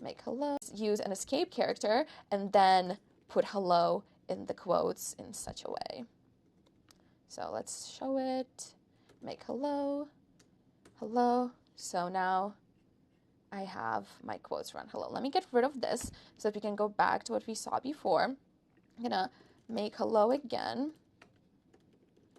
make hello, use an escape character, and then put hello in the quotes in such a way. So let's show it, make hello, hello. So now I have my quotes run hello. Let me get rid of this so that we can go back to what we saw before. I'm gonna make hello again,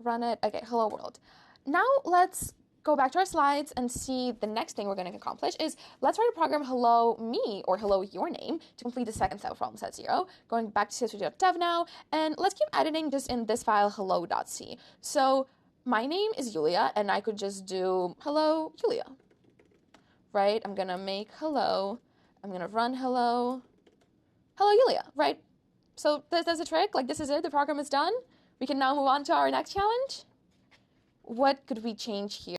run it, okay, hello world. Now let's go back to our slides and see the next thing we're going to accomplish is let's write a program hello me or hello your name to complete the second set of problem set 0. Going back to CS50.dev now, and let's keep editing just in this file hello.c. So my name is Yulia, and I could just do hello Yulia, right? I'm going to make hello, I'm going to run hello Yulia, right? So there's a trick, like this is it, the program is done. We can now move on to our next challenge. What could we change here?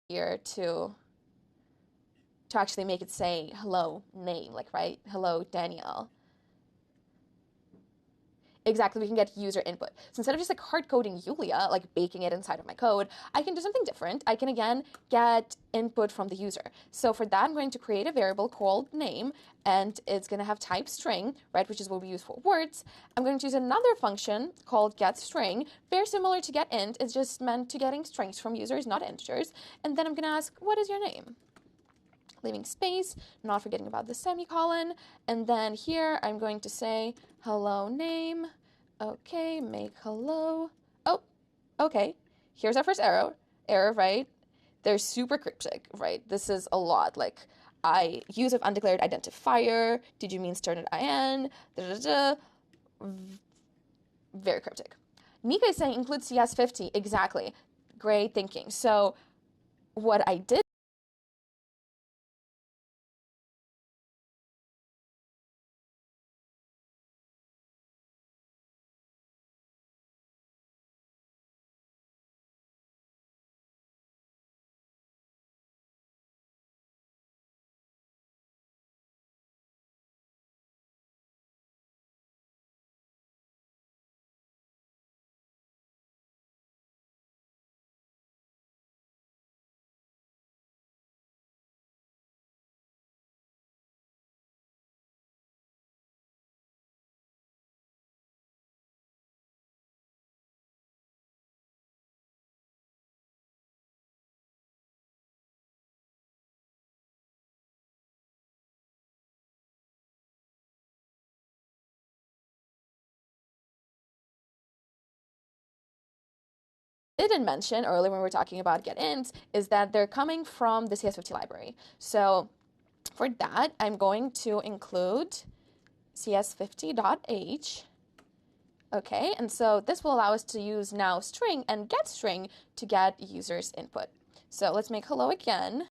Here to actually make it say hello name, like, right? Hello Danielle. Exactly, we can get user input. So instead of just like hard coding Yulia, like baking it inside of my code, I can do something different. I can again get input from the user. So for that, I'm going to create a variable called name, and it's going to have type string, right, which is what we use for words. I'm going to use another function called getString, very similar to getInt. It's just meant to getting strings from users, not integers. And then I'm going to ask, what is your name? Leaving space, not forgetting about the semicolon, and then here I'm going to say hello name. Okay, make hello. Oh, okay. Here's our first error, right? They're super cryptic, right? This is a lot. Like, use of undeclared identifier. Did you mean started in? Da, da, da. Very cryptic. Nika is saying include CS50. Exactly. Great thinking. So what I did didn't mention earlier when we were talking about getInt is that they're coming from the CS50 library. So for that, I'm going to include CS50.h Okay, and so this will allow us to use now string and get string to get users input. So let's make hello again.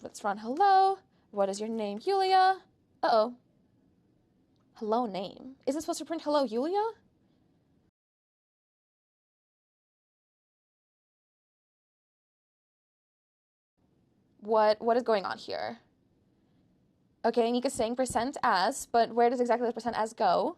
Let's run hello. What is your name, Yulia? Uh-oh. Hello name. Is it supposed to print hello, Yulia? What is going on here? Okay, Nika's saying percent as, but where does exactly the percent as go?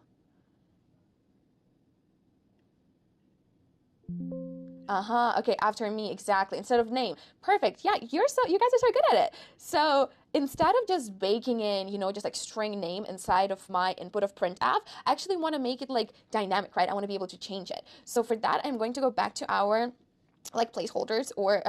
Okay, after me, exactly. Instead of name. Perfect. Yeah, you guys are so good at it. So instead of just baking in, just like string name inside of my input of printf, I actually want to make it like dynamic, right? I want to be able to change it. So for that, I'm going to go back to our like placeholders or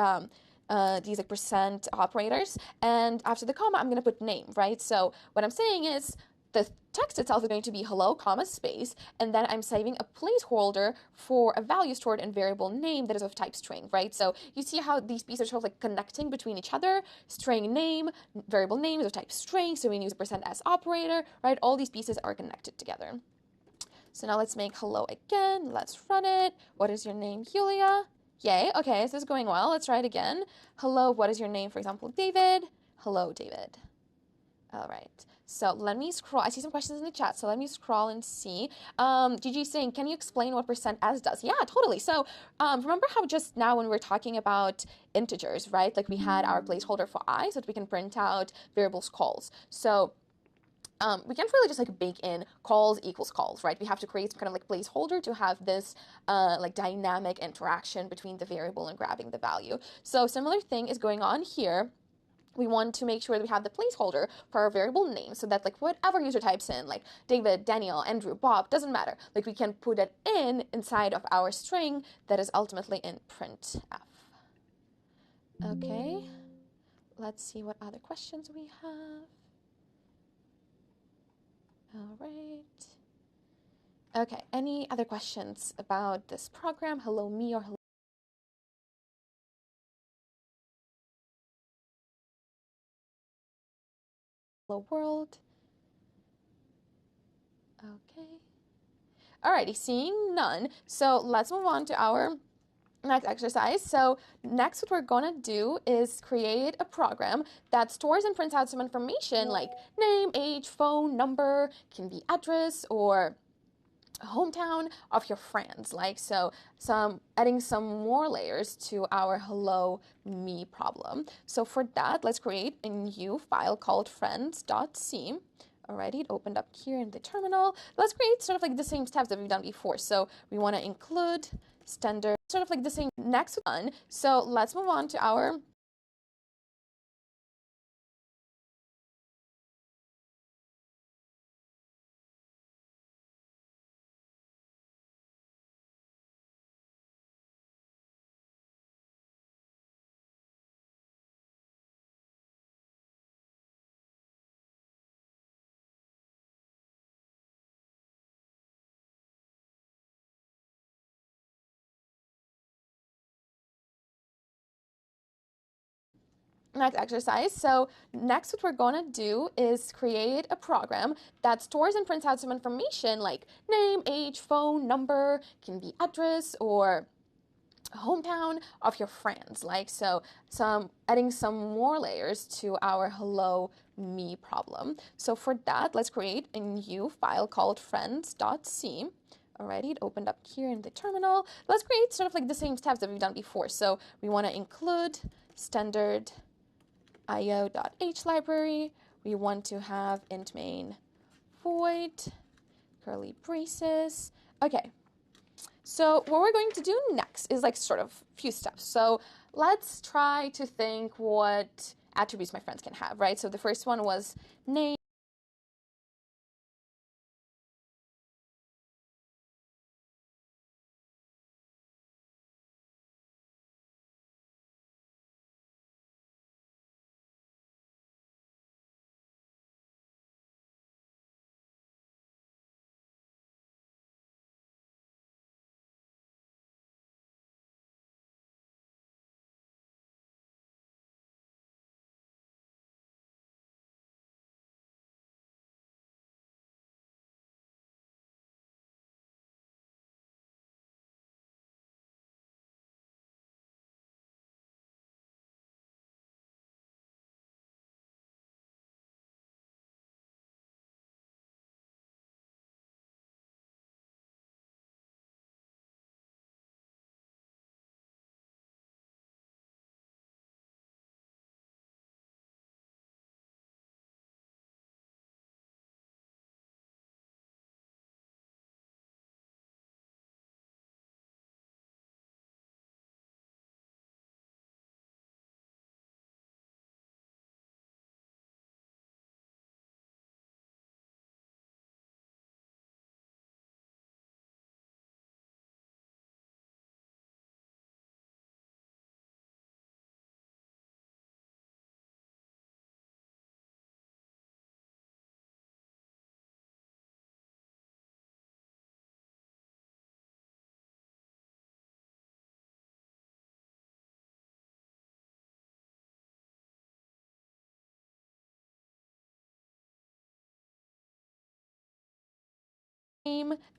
these like percent operators, and after the comma I'm going to put name, right? So what I'm saying is the text itself is going to be hello comma space, and then I'm saving a placeholder for a value stored in variable name that is of type string, right? So you see how these pieces are sort of like connecting between each other. String name, variable name is of type string, so we use a percent s operator, right? All these pieces are connected together. So now let's make hello again. Let's run it. What is your name, Yulia? Yay. Okay, so this is going well. Let's try it again. Hello, what is your name? For example, David. Hello, David. All right. So let me scroll. I see some questions in the chat, so let me scroll and see. Gigi saying, can you explain what percent as does? Yeah, totally. So remember how just now when we were talking about integers, right? Like we had our placeholder for I so that we can print out variables calls. So we can't really just like bake in calls equals calls, right? We have to create some kind of like placeholder to have this like dynamic interaction between the variable and grabbing the value. So similar thing is going on here. We want to make sure that we have the placeholder for our variable name so that like whatever user types in, like David, Daniel, Andrew, Bob, doesn't matter. Like we can put it inside of our string that is ultimately in printf. Okay, let's see what other questions we have. All right. Okay, any other questions about this program? Hello me or hello world? Okay. Alrighty, seeing none. So let's move on to our next exercise. So next what we're gonna do is create a program that stores and prints out some information like name, age, phone, number, can be address or hometown of your friends, like so adding some more layers to our hello me problem. So for that, let's create a new file called friends.c. Alrighty, it opened up here in the terminal. Let's create sort of like the same steps that we've done before. So we want to include standard, sort of like the same next one. So let's move on to our next exercise. So next what we're going to do is create a program that stores and prints out some information like name, age, phone, number, can be address or hometown of your friends, like so adding some more layers to our hello me problem. So for that, let's create a new file called friends.c. Alrighty, it opened up here in the terminal. Let's create sort of like the same steps that we've done before. So we want to include standard io.h library. We want to have int main void curly braces. Okay, so what we're going to do next is like sort of few steps. So let's try to think what attributes my friends can have, right? So the first one was name.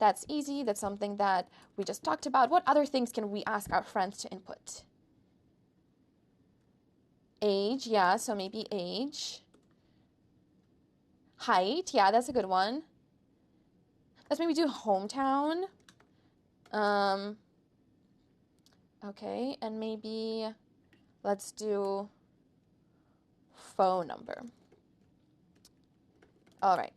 That's easy. That's something that we just talked about. What other things can we ask our friends to input? Age, yeah, so maybe age. Height, yeah, that's a good one. Let's maybe do hometown. Okay, and maybe let's do phone number. All right,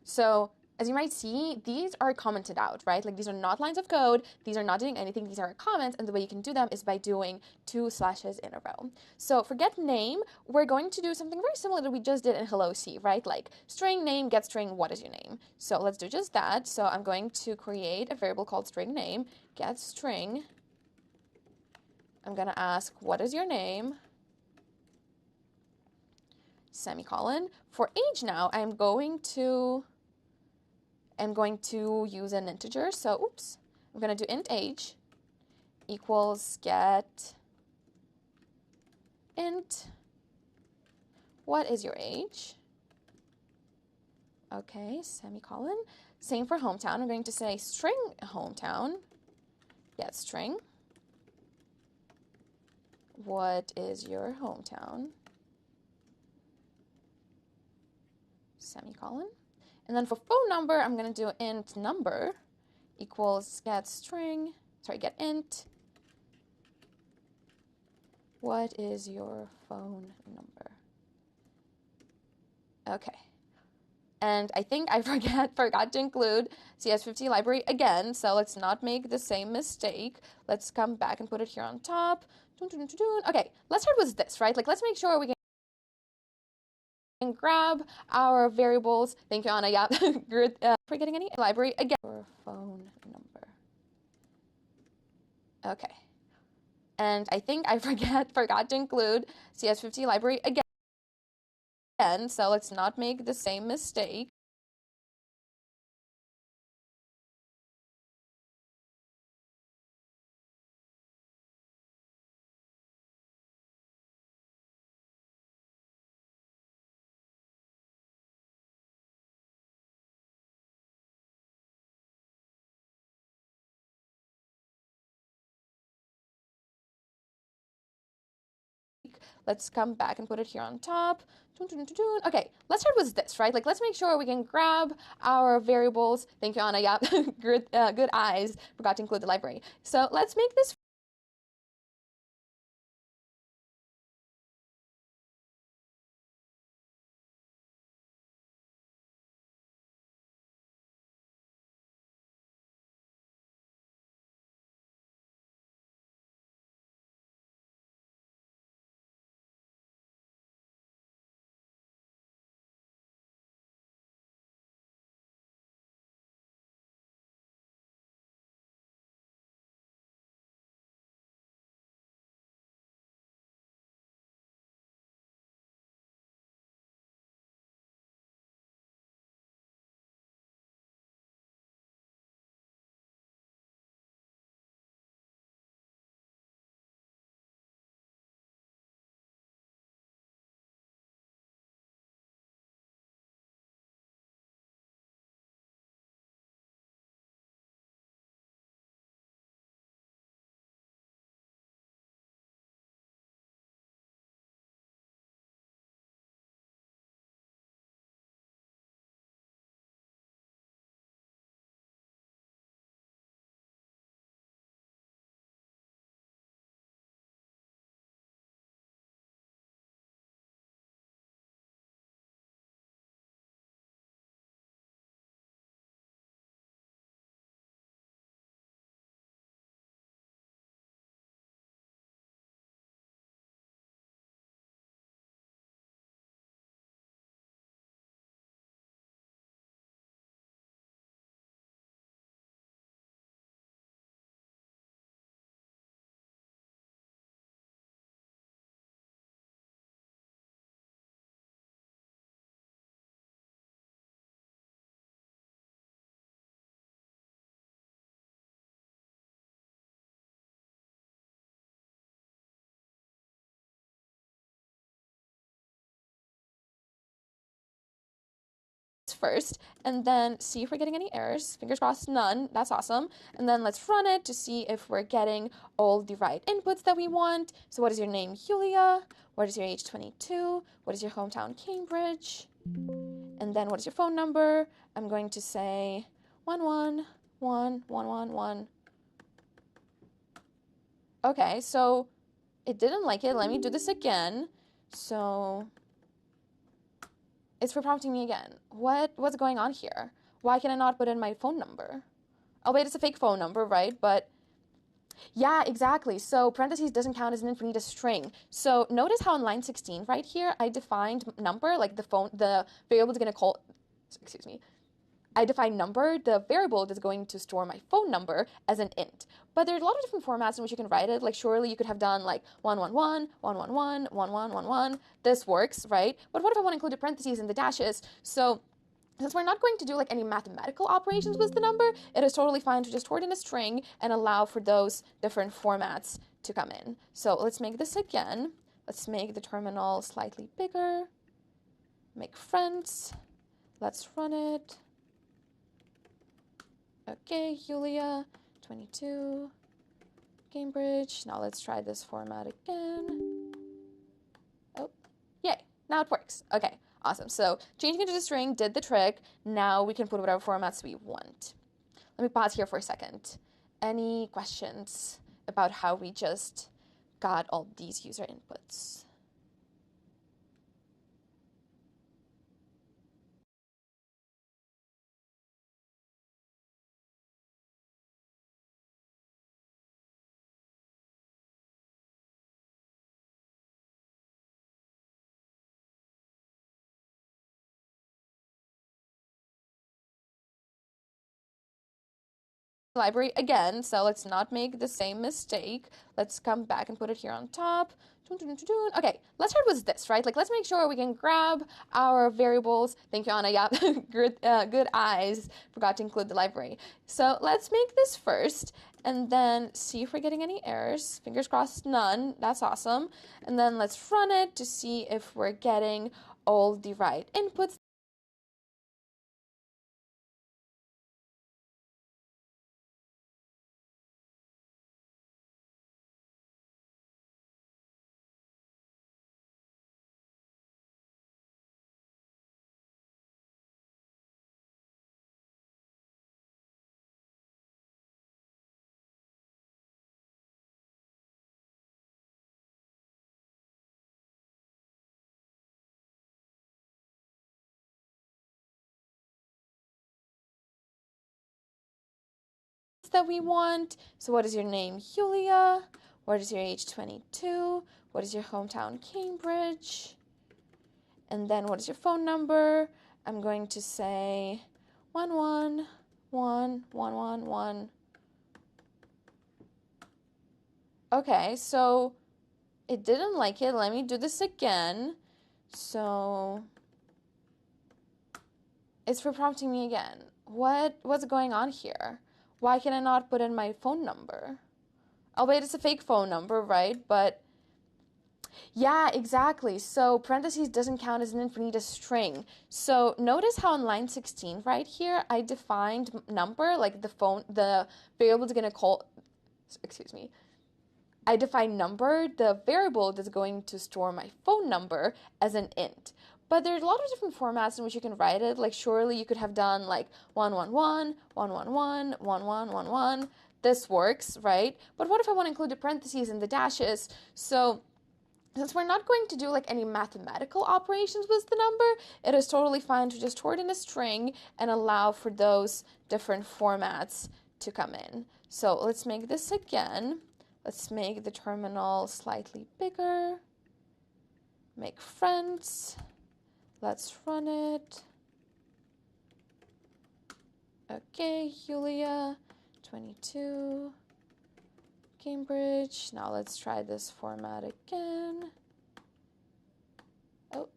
so as you might see, these are commented out, right? Like these are not lines of code. These are not doing anything. These are comments. And the way you can do them is by doing 2 slashes in a row. So for get name, we're going to do something very similar that we just did in Hello C, right? Like string name, get string, what is your name? So let's do just that. So I'm going to create a variable called string name, get string. I'm going to ask, what is your name? Semicolon. For age now, I'm going to use an integer. So, oops, I'm going to do int age equals get int. What is your age? Okay, semicolon. Same for hometown. I'm going to say string hometown, get string. What is your hometown? Semicolon. And then for phone number, I'm going to do int number equals get string, get int. What is your phone number? Okay. And I think I forgot to include CS50 library again, so let's not make the same mistake. Let's come back and put it here on top. Okay, let's start with this, right? Like, let's make sure we can grab our variables. Thank you, Anna. Yeah, good. Forgetting any library again. Your phone number. Okay. And I think I forgot to include CS50 library again, so let's not make the same mistake. Let's come back and put it here on top. Okay, let's start with this, right? Like, let's make sure we can grab our variables. Thank you, Anna. Yeah, good eyes. Forgot to include the library. So let's make this first and then see if we're getting any errors. Fingers crossed, none. That's awesome. And then let's run it to see if we're getting all the right inputs that we want. So what is your name? Julia. What is your age? 22. What is your hometown? Cambridge. And then what is your phone number? I'm going to say 1111111. Okay, so it didn't like it. Let me do this again. So it's for prompting me again. What's going on here? Why can I not put in my phone number? Oh wait, it's a fake phone number, right? But yeah, exactly. So parentheses doesn't count as an int, we need a string. So notice how on line 16 right here, I defined number, like the variable is going to call, excuse me, I define number, the variable that's going to store my phone number as an int. But there's a lot of different formats in which you can write it. Like surely you could have done like 111, 111, 1111. This works, right? But what if I want to include the parentheses and the dashes? So since we're not going to do like any mathematical operations with the number, it is totally fine to just store it in a string and allow for those different formats to come in. So let's make this again. Let's make the terminal slightly bigger. Make friends. Let's run it. Okay, Julia, 22, Cambridge. Now let's try this format again. Oh, yay, now it works. Okay, awesome. So changing it to a string did the trick. Now we can put whatever formats we want. Let me pause here for a second. Any questions about how we just got all these user inputs? Library again, so let's not make the same mistake. Let's come back and put it here on top. Okay, let's start with this, right? Like, let's make sure we can grab our variables. Thank you, Anna. Yeah, good eyes. Forgot to include the library. So let's make this first and then see if we're getting any errors. Fingers crossed, none. That's awesome. And then let's run it to see if we're getting all the right inputs that we want. So what is your name? Julia. What is your age? 22. What is your hometown? Cambridge. And then what is your phone number? I'm going to say 1111111. Okay, so it didn't like it. Let me do this again. So it's for prompting me again. What's going on here? Why can I not put in my phone number? Oh wait, it's a fake phone number, right? But yeah, exactly. So parentheses doesn't count as an int, we need a string. So notice how on line 16 right here, I defined number, like the variable is going to call, excuse me. I define number, the variable that's going to store my phone number as an int. But there's a lot of different formats in which you can write it. Like surely you could have done like 111, 111, 1111. This works, right? But what if I want to include the parentheses and the dashes? So since we're not going to do like any mathematical operations with the number, it is totally fine to just store it in a string and allow for those different formats to come in. So let's make this again. Let's make the terminal slightly bigger. Make friends. Let's run it. Okay, Julia, 22, Cambridge. Now let's try this format again. Oh,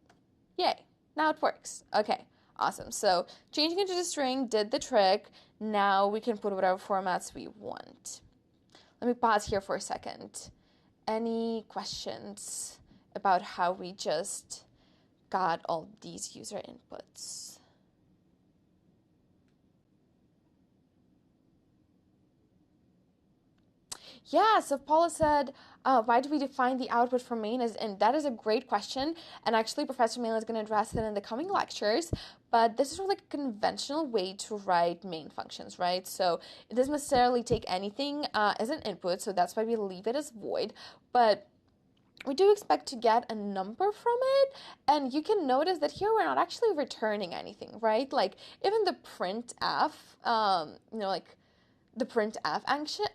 yay, now it works. Okay, awesome. So changing it to the string did the trick. Now we can put whatever formats we want. Let me pause here for a second. Any questions about how we just got all these user inputs? Yeah, so Paula said, why do we define the output from main as in? That is a great question, and actually Professor Mela is going to address it in the coming lectures, but this is sort of like a conventional way to write main functions, right? So it doesn't necessarily take anything as an input, so that's why we leave it as void, but we do expect to get a number from it, and you can notice that here we're not actually returning anything, right? Like even the printf, like the printf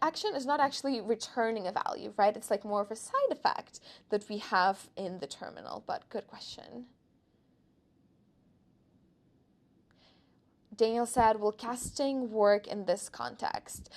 action is not actually returning a value, right? It's like more of a side effect that we have in the terminal, but good question. Daniel said, will casting work in this context?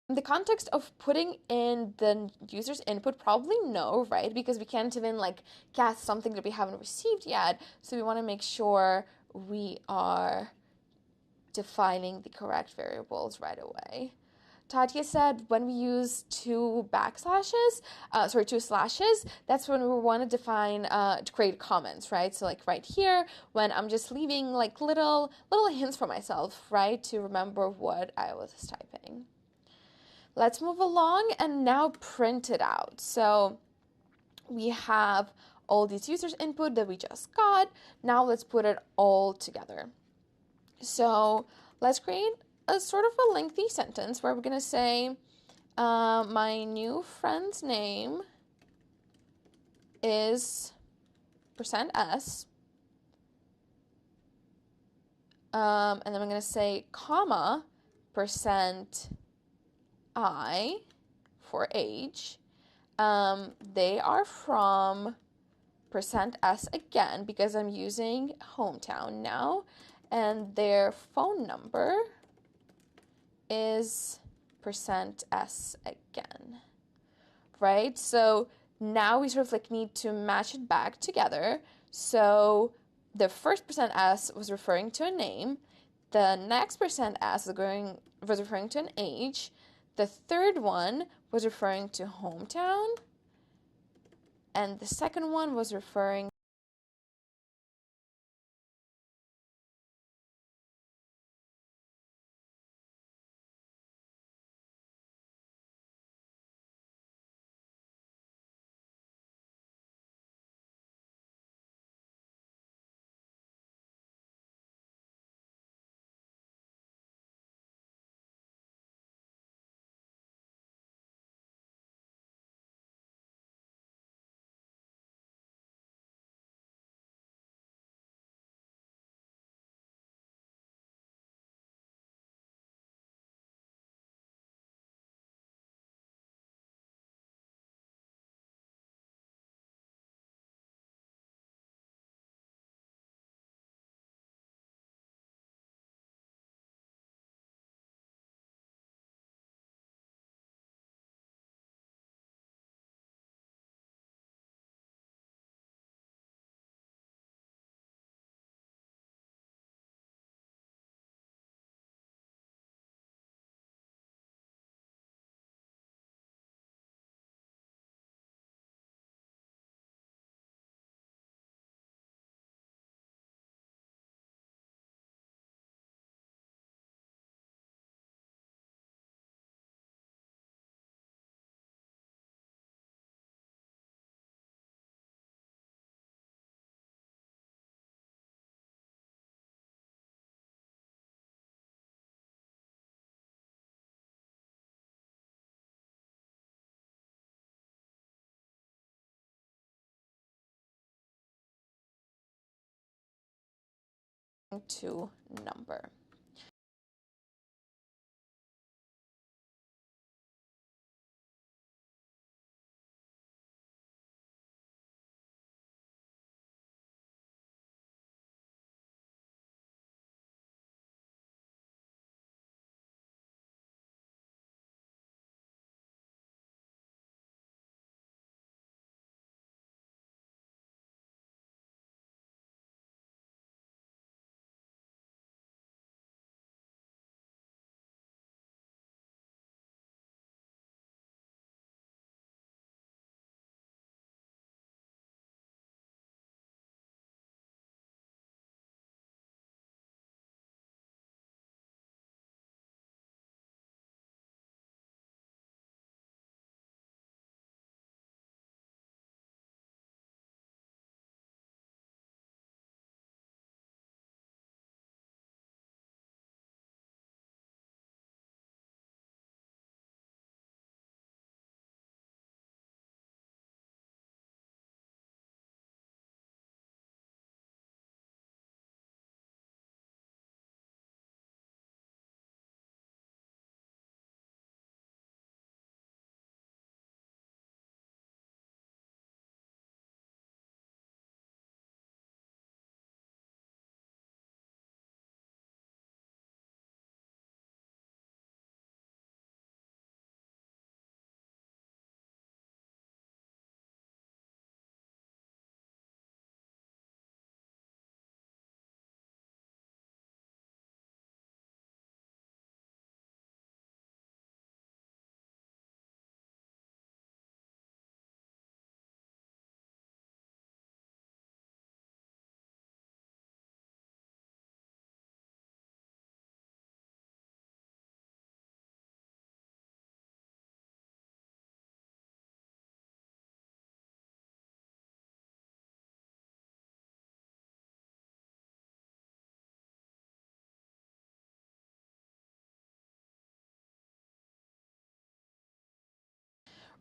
In the context of putting in the user's input, probably no, right? Because we can't even like cast something that we haven't received yet. So we want to make sure we are defining the correct variables right away. Tatia said when we use two slashes, that's when we want to define, to create comments, right? So like right here, when I'm just leaving like little hints for myself, right? To remember what I was typing. Let's move along and now print it out. So we have all these users input that we just got. Now let's put it all together. So let's create a sort of a lengthy sentence where we're going to say, my new friend's name is %s. And then I'm going to say, comma, %I for age. They are from %s again because I'm using hometown now. And their phone number is %s again, right? So now we sort of like need to match it back together. So the first %s was referring to a name. The next %s was referring to an age. The third one was referring to hometown. And the second one was referring to number.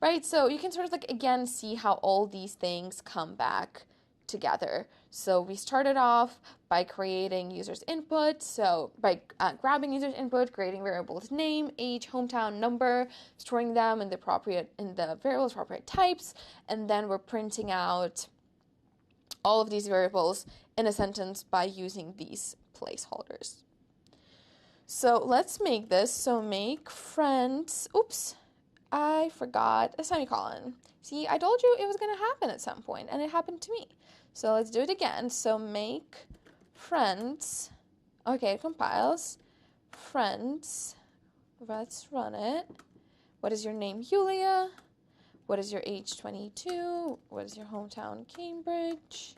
Right, so you can sort of like again see how all these things come back together. So we started off by creating user's input, so by grabbing user's input, creating variables name, age, hometown, number, storing them in the variables appropriate types, and then we're printing out all of these variables in a sentence by using these placeholders. So let's make this. So make friends. Oops, I forgot a semicolon. See, I told you it was going to happen at some point, and it happened to me. So let's do it again. So make friends. Okay, it compiles. Friends. Let's run it. What is your name? Yulia. What is your age? 22. What is your hometown? Cambridge.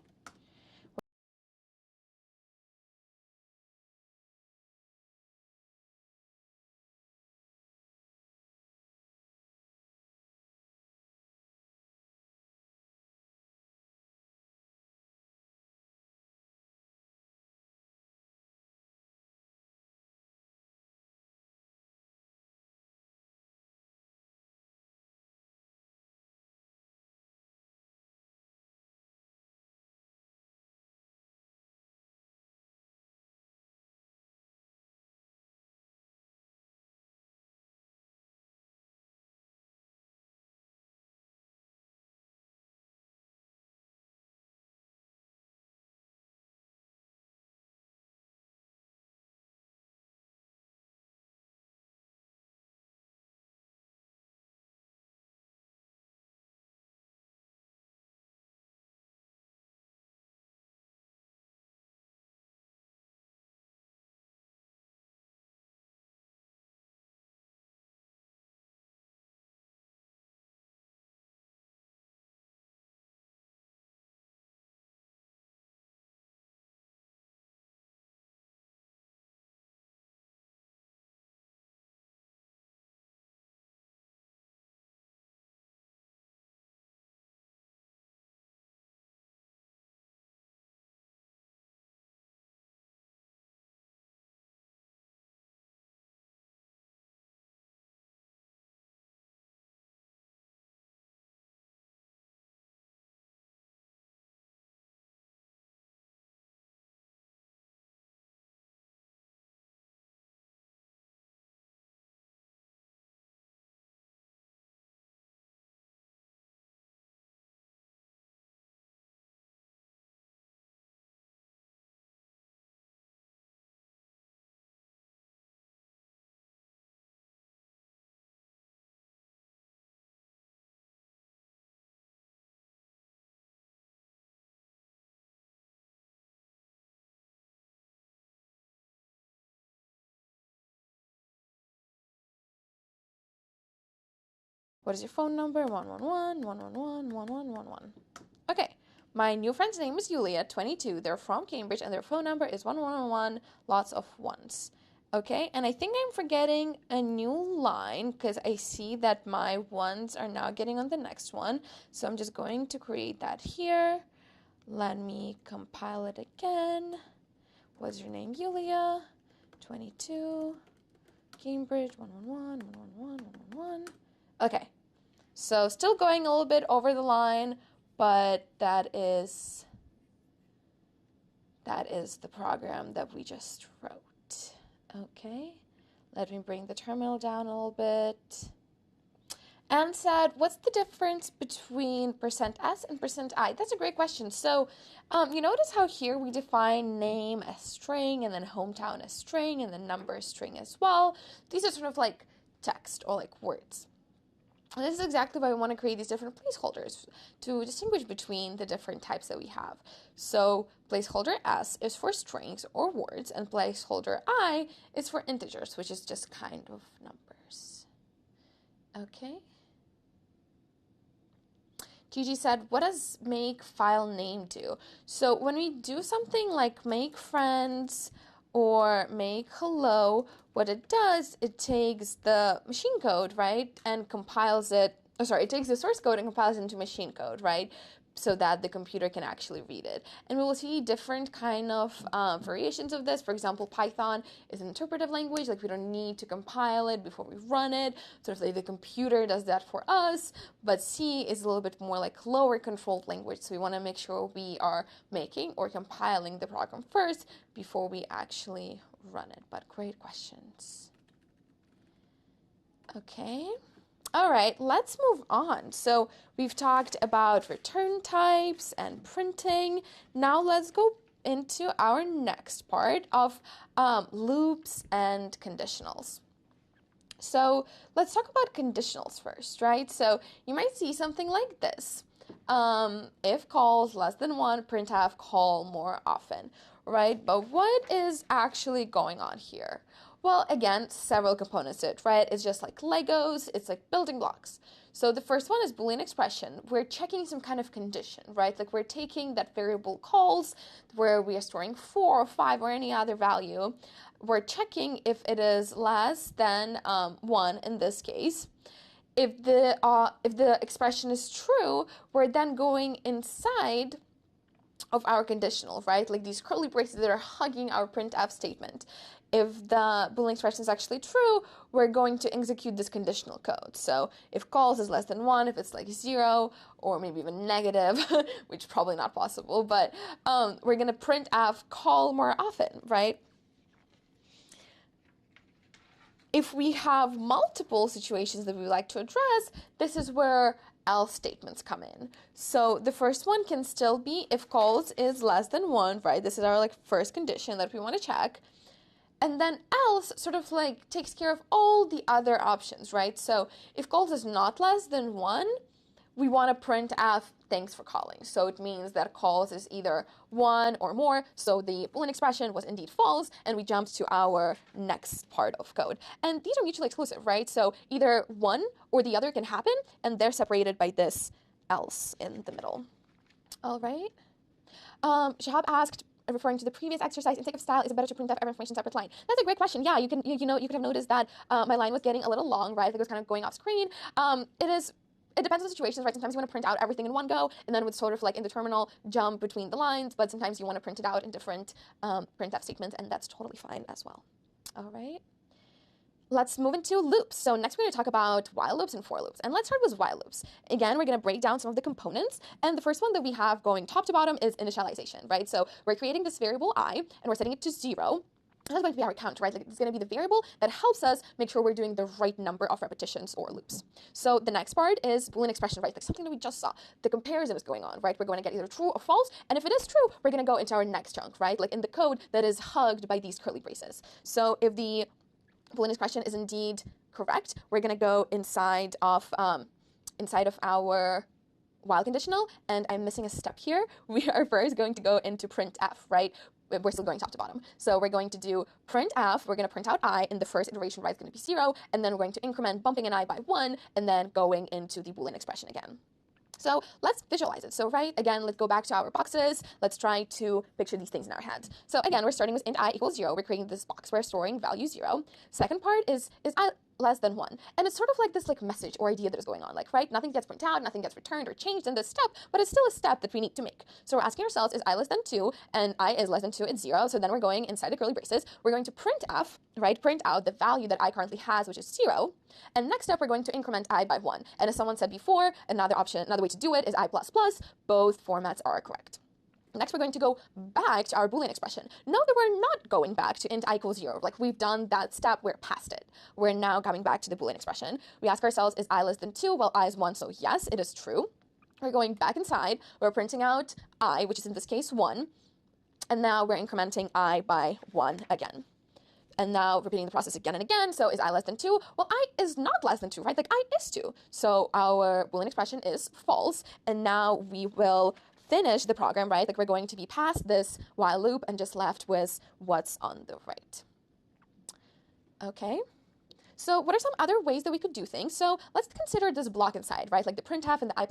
What is your phone number? 111 111 1111. Okay. My new friend's name is Yulia, 22. They're from Cambridge, and their phone number is 1111, lots of ones. Okay, and I think I'm forgetting a new line because I see that my ones are now getting on the next one. So I'm just going to create that here. Let me compile it again. What's your name? Yulia, 22, Cambridge, 111, 111, 111. Okay, so still going a little bit over the line, but that is the program that we just wrote. Okay, let me bring the terminal down a little bit. And said, what's the difference between %s and %i? That's a great question. So you notice how here we define name as string and then hometown as string and then number as string as well. These are sort of like text or like words. And this is exactly why we want to create these different placeholders to distinguish between the different types that we have. So placeholder S is for strings or words, and placeholder I is for integers, which is just kind of numbers. Okay. Gigi said, what does make file name do? So when we do something like make friends or make hello, what it does, it takes the machine code, right, and compiles it, it takes the source code and compiles it into machine code, right, so that the computer can actually read it. And we will see different kind of variations of this. For example, Python is an interpretive language, like we don't need to compile it before we run it, sort of like the computer does that for us, but C is a little bit more like lower controlled language, so we want to make sure we are making or compiling the program first before we actually run it. But great questions. Okay. All right, let's move on. So we've talked about return types and printing. Now let's go into our next part of loops and conditionals. So let's talk about conditionals first, right? So you might see something like this. If calls less than 1, printf call more often, right? But what is actually going on here? Well, again, several components to it, right? It's just like Legos, it's like building blocks. So the first one is Boolean expression. We're checking some kind of condition, right? Like we're taking that variable calls where we are storing 4 or 5 or any other value. We're checking if it is less than 1 in this case. If the expression is true, we're then going inside of our conditional, right? Like these curly braces that are hugging our printf statement. If the Boolean expression is actually true, we're going to execute this conditional code. So if calls is less than 1, if it's like 0, or maybe even negative, which is probably not possible, but we're going to printf call more often, right? If we have multiple situations that we would like to address, this is where else statements come in. So the first one can still be if calls is less than 1, right? This is our like first condition that we want to check. And then else sort of like takes care of all the other options, right? So if calls is not less than 1, we want to print f thanks for calling. So it means that calls is either 1 or more. So the Boolean expression was indeed false, and we jumped to our next part of code. And these are mutually exclusive, right? So either one or the other can happen, and they're separated by this else in the middle. All right. Shahab asked, referring to the previous exercise, in sake of style, is it better to print out every information separate line? That's a great question. Yeah, you could have noticed that my line was getting a little long, right? Like it was kind of going off screen. It depends on the situations, right? Sometimes you want to print out everything in one go, and then with sort of like in the terminal jump between the lines, but sometimes you want to print it out in different printf statements, and that's totally fine as well. All right. Let's move into loops. So next we're going to talk about while loops and for loops. And let's start with while loops. Again, we're going to break down some of the components. And the first one that we have going top to bottom is initialization, right? So we're creating this variable I, and we're setting it to 0. That's going to be our count, right? Like it's going to be the variable that helps us make sure we're doing the right number of repetitions or loops. So the next part is Boolean expression, right? Like something that we just saw. The comparison is going on, right? We're going to get either true or false. And if it is true, we're going to go into our next chunk, right? Like in the code that is hugged by these curly braces. So if the Boolean expression is indeed correct, we're going to go inside of our while conditional, and I'm missing a step here. We are first going to go into printf, right? we're still going top to bottom. So we're going to do printf, we're going to print out I in the first iteration, right, it's going to be 0, and then we're going to increment bumping an I by 1, and then going into the Boolean expression again. So let's visualize it. So right, again, let's go back to our boxes. Let's try to picture these things in our heads. So again, we're starting with int I equals 0. We're creating this box. We're storing value 0. Second part is I less than 1. And it's sort of like this message or idea that is going on. Like, right, nothing gets printed out, nothing gets returned or changed in this step, but it's still a step that we need to make. So we're asking ourselves, is I less than 2? And I is less than 2, it's 0. So then we're going inside the curly braces. We're going to printf, right, print out the value that I currently has, which is 0. And next step, we're going to increment I by 1. And as someone said before, another way to do it is I++. Both formats are correct. Next, we're going to go back to our Boolean expression. Note that we're not going back to int I equals 0. Like, we've done that step, we're past it. We're now coming back to the Boolean expression. We ask ourselves, is I less than 2? Well, I is 1, so yes, it is true. We're going back inside. We're printing out I, which is in this case 1. And now we're incrementing I by 1 again. And now repeating the process again and again. So is I less than 2? Well, I is not less than 2, right? Like, I is 2. So our Boolean expression is false. And now we will finish the program, right? Like, we're going to be past this while loop and just left with what's on the right. Okay. So what are some other ways that we could do things? So let's consider this block inside, right? Like the printf and the I++.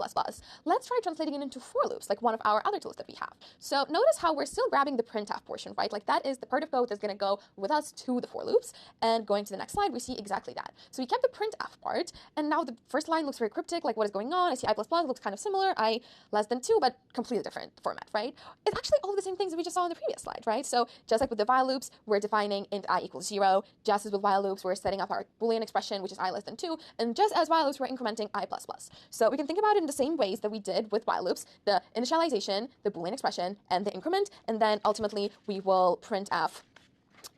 Let's try translating it into for loops, like one of our other tools that we have. So notice how we're still grabbing the printf portion, right? Like that is the part of code that's going to go with us to the for loops. And going to the next slide, we see exactly that. So we kept the printf part, and now the first line looks very cryptic, like what is going on? I see I++ looks kind of similar, I less than 2, but completely different format, right? It's actually all the same things that we just saw in the previous slide, right? So just like with the while loops, we're defining int I equals 0. Just as with while loops, we're setting up our Boolean expression, which is I less than 2, and just as while loops, we're incrementing I++. So we can think about it in the same ways that we did with while loops, the initialization, the Boolean expression, and the increment, and then ultimately we will printf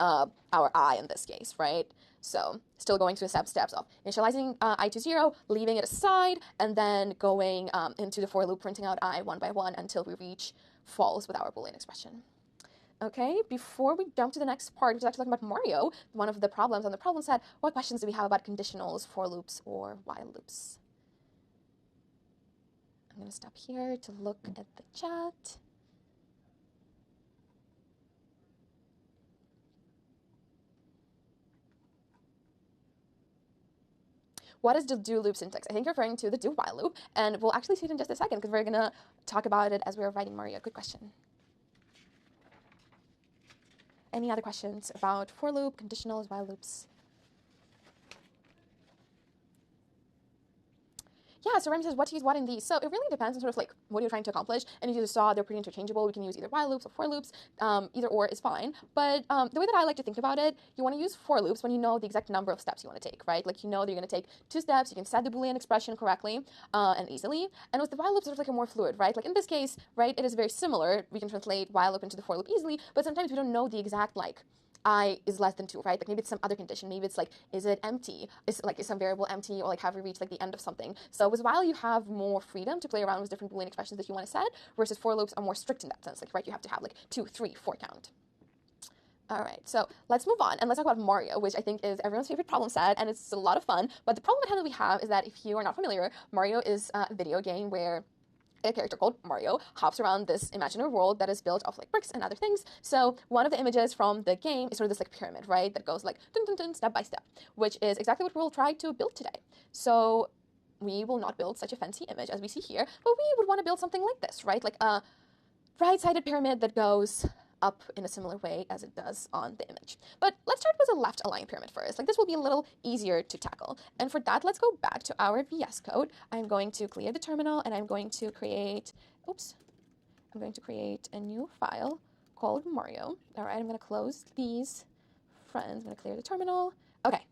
our I in this case, right? So still going through the steps of initializing I to 0, leaving it aside, and then going into the for loop, printing out I one by one until we reach false with our Boolean expression. Okay, before we jump to the next part, which is actually talking about Mario, one of the problems on the problem set, what questions do we have about conditionals, for loops, or while loops? I'm going to stop here to look at the chat. What is the do loop syntax? I think you're referring to the do while loop, and we'll actually see it in just a second because we're going to talk about it as we're writing Mario. Good question. Any other questions about for loop, conditionals, while loops? Yeah, so Remy says, what to use what in these? So it really depends on sort of like what you're trying to accomplish. And as you saw, they're pretty interchangeable. We can use either while loops or for loops. Either or is fine. But the way that I like to think about it, you want to use for loops when you know the exact number of steps you want to take, right? Like you know that you're going to take 2 steps. You can set the Boolean expression correctly and easily. And with the while loops, it's like a more fluid, right? Like in this case, right, it is very similar. We can translate while loop into the for loop easily, but sometimes we don't know the exact like I is less than 2, right? Like maybe it's some other condition. Maybe it's like, is it empty? Is some variable empty, or like have we reached like the end of something? So with while you have more freedom to play around with different Boolean expressions that you want to set, versus for loops are more strict in that sense. Like, right, you have to have like 2, 3, 4 count. All right, so let's move on and let's talk about Mario, which I think is everyone's favorite problem set, and it's a lot of fun. But the problem at hand that we have is that if you are not familiar, Mario is a video game where a character called Mario hops around this imaginary world that is built of like bricks and other things. So one of the images from the game is sort of this like pyramid, right? That goes like dun, dun, dun, step by step, which is exactly what we'll try to build today. So we will not build such a fancy image as we see here, but we would want to build something like this, right? Like a right-sided pyramid that goes up in a similar way as it does on the image. But let's start with a left-aligned pyramid first. Like this will be a little easier to tackle. And for that, let's go back to our VS Code. I'm going to clear the terminal and I'm going to create, I'm going to create a new file called Mario. All right, I'm going to close these friends. I'm going to clear the terminal. Okay,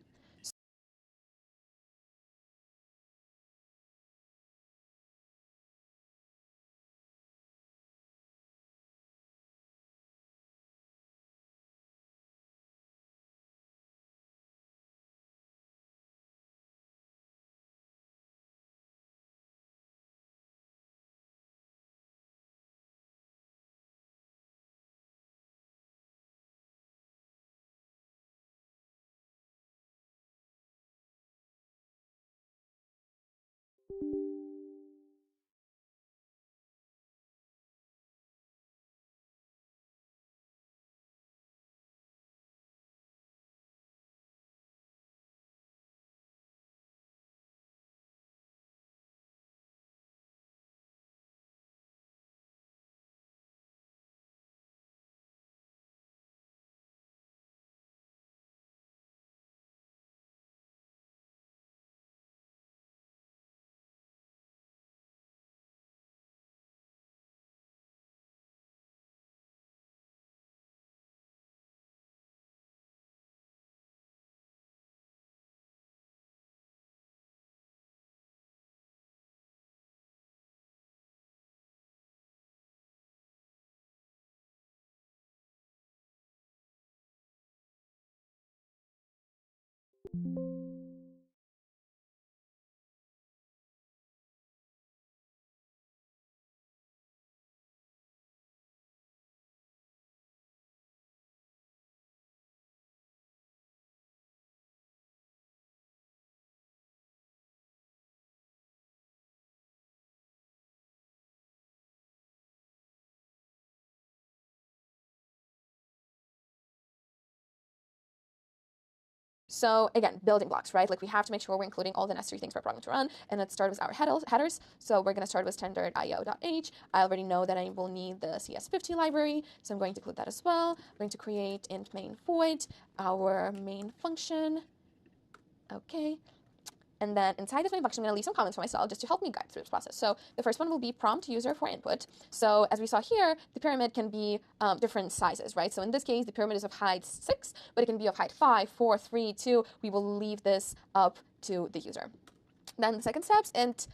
So again, building blocks, right? Like we have to make sure we're including all the necessary things for a program to run. And let's start with our headers. So we're going to start with standard io.h. I already know that I will need the CS50 library, so I'm going to include that as well. I'm going to create int main void, our main function. Okay. And then inside this main function, I'm going to leave some comments for myself just to help me guide through this process. So the first one will be prompt user for input. So as we saw here, the pyramid can be different sizes, right? So in this case, the pyramid is of height 6, but it can be of height 5, 4, 3, 2. We will leave this up to the user. Then the second steps, int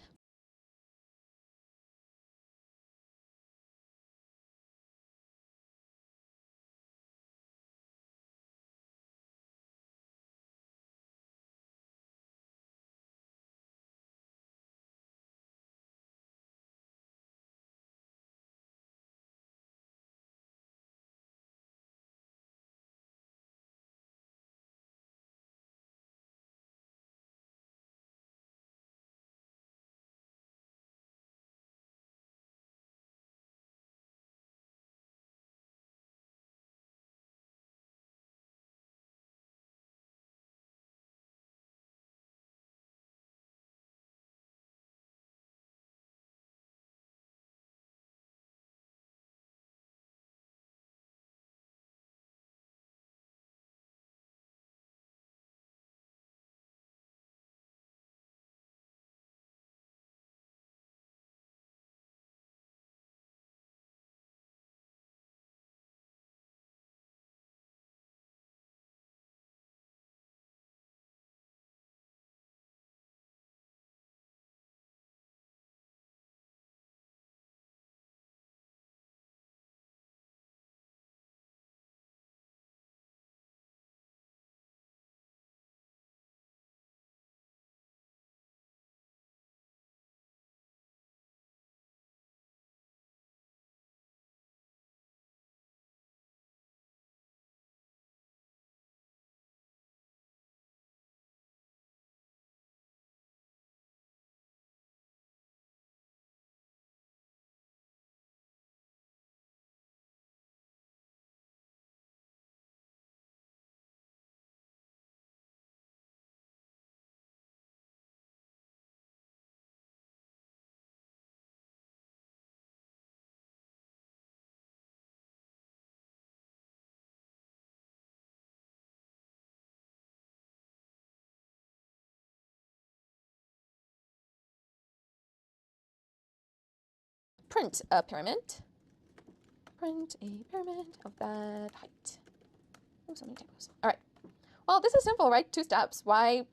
print a pyramid. Print a pyramid of that height. Oh, so many typos. All right. Well, this is simple, right? 2 steps. Why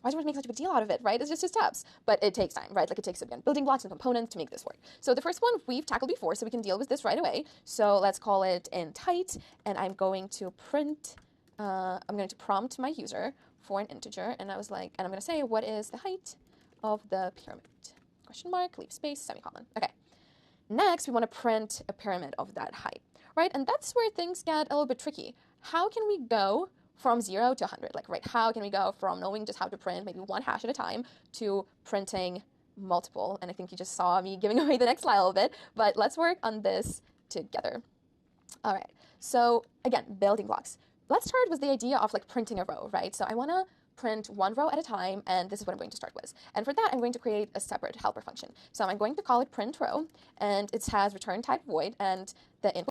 do we make such a big deal out of it, right? It's just 2 steps, but it takes time, right? Like it takes, again, building blocks and components to make this work. So the first one we've tackled before, so we can deal with this right away. So let's call it int height, and I'm going to prompt my user for an integer, and I'm going to say, what is the height of the pyramid? Question mark, leave space, semicolon. Okay. Next, we want to print a pyramid of that height, right? And that's where things get a little bit tricky. How can we go from 0 to 100? Like, right, how can we go from knowing just how to print maybe 1 hash at a time to printing multiple? And I think you just saw me giving away the next slide a little bit, but let's work on this together. All right, so again, building blocks. Let's start with the idea of like printing a row, right? So I want to print 1 row at a time, and this is what I'm going to start with. And for that, I'm going to create a separate helper function. So I'm going to call it print row, and it has return type void, and the input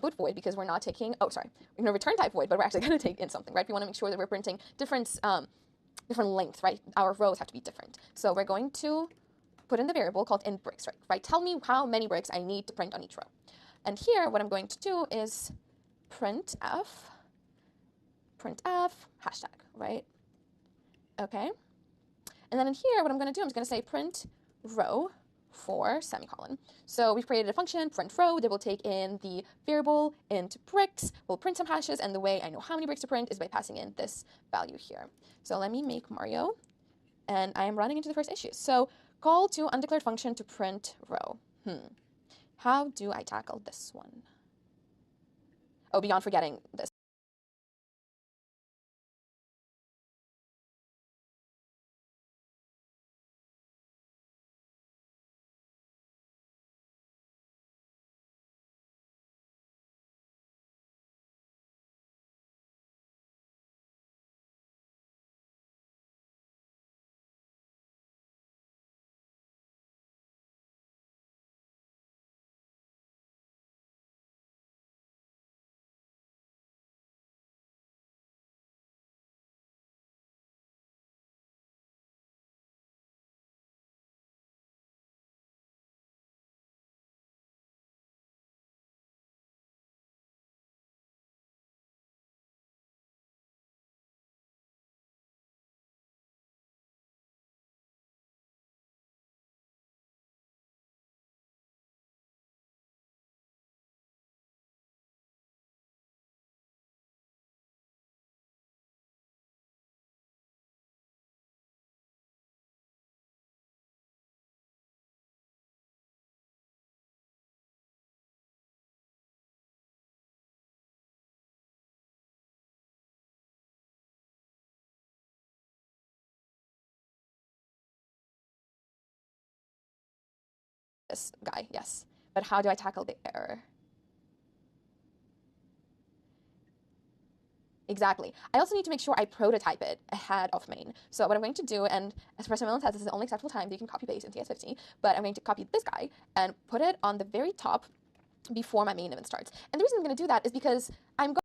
put void because we're not taking, oh, sorry, we're going to return type void, but we're actually going to take in something, right? We want to make sure that we're printing different length, right? Our rows have to be different. So we're going to put in the variable called in bricks, right? Tell me how many bricks I need to print on each row. And here, what I'm going to do is printf hashtag, right? Okay. And then in here, what I'm going to do, I'm just going to say print row for semicolon. So we've created a function, print row, that will take in the variable int bricks, we'll print some hashes, and the way I know how many bricks to print is by passing in this value here. So let me make Mario, and I am running into the first issue. So call to undeclared function to print row. How do I tackle this one? Oh, beyond forgetting this. This guy, yes. But how do I tackle the error? Exactly. I also need to make sure I prototype it ahead of main. So what I'm going to do, and as Professor Millen says, this is the only acceptable time that you can copy paste in CS50, but I'm going to copy this guy and put it on the very top before my main even starts. And the reason I'm going to do that is because I'm going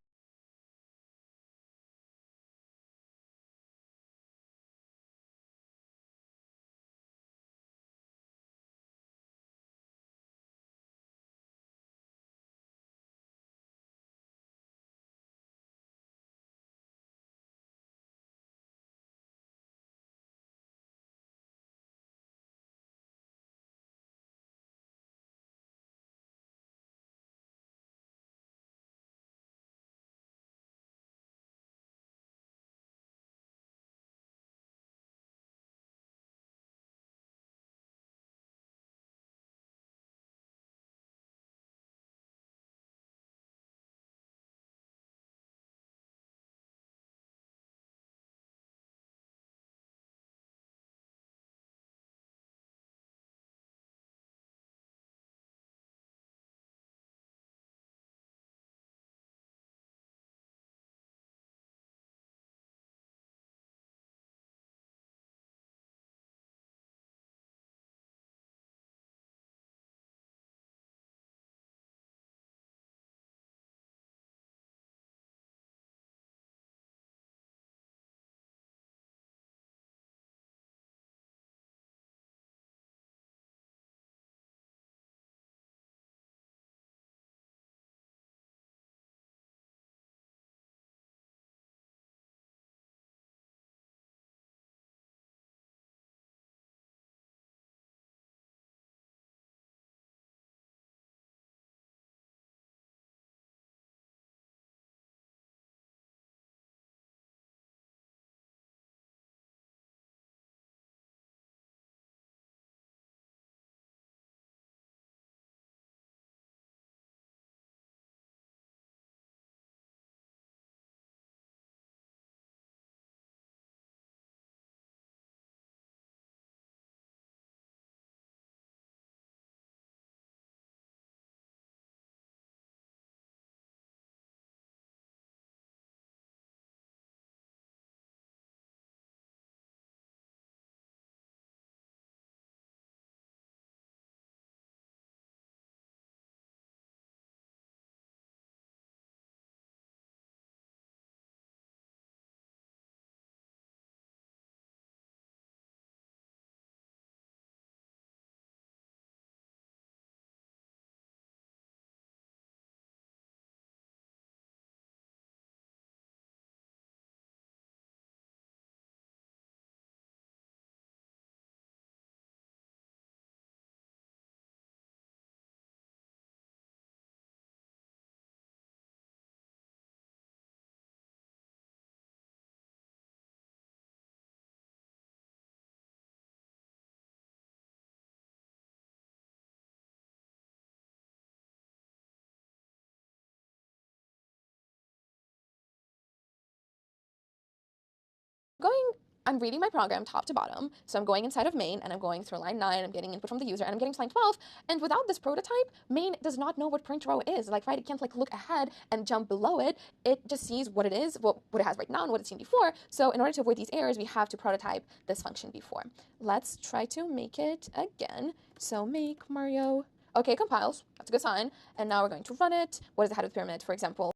I'm reading my program top to bottom. So I'm going inside of main and I'm going through line 9, I'm getting input from the user and I'm getting to line 12. And without this prototype, main does not know what print row is. Like, right, it can't like look ahead and jump below it. It just sees what it is, what it has right now and what it's seen before. So in order to avoid these errors, we have to prototype this function before. Let's try to make it again. So make Mario. Okay, it compiles. That's a good sign. And now we're going to run it. What is the head of the pyramid, for example?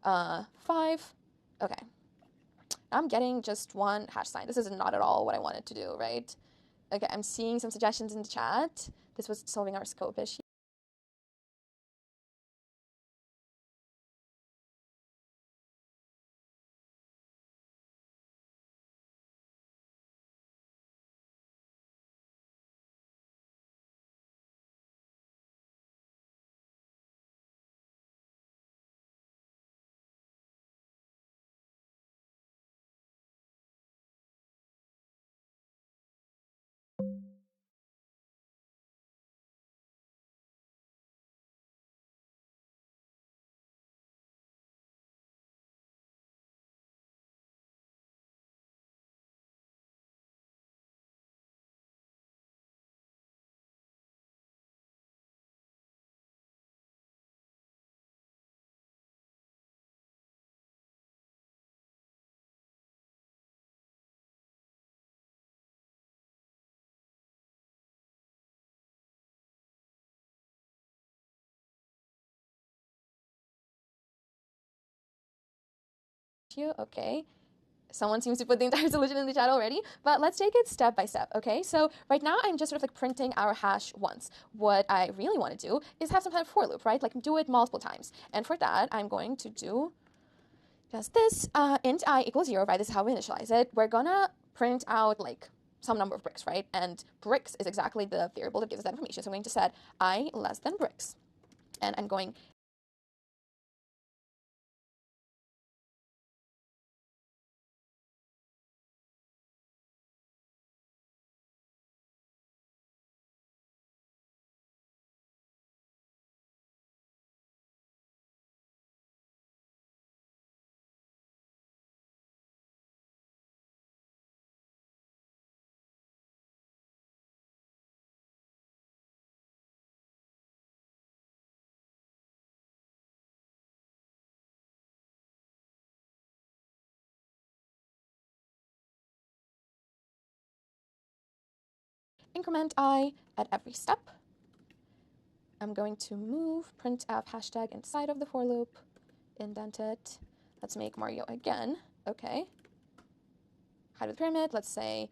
5. Okay. I'm getting just one hash sign. This is not at all what I wanted to do, right? Okay, I'm seeing some suggestions in the chat. This was solving our scope issue. 2. Okay. Someone seems to put the entire solution in the chat already, but let's take it step by step, okay? So right now I'm just sort of like printing our hash once. What I really want to do is have some kind of for loop, right? Like do it multiple times. And for that, I'm going to do just this, int I equals 0, right? This is how we initialize it. We're gonna print out like some number of bricks, right? And bricks is exactly the variable that gives us that information. So I'm going to set I less than bricks. And I'm going increment I at every step. I'm going to move printf hashtag inside of the for loop, indent it. Let's make Mario again. Okay. Height of the pyramid, let's say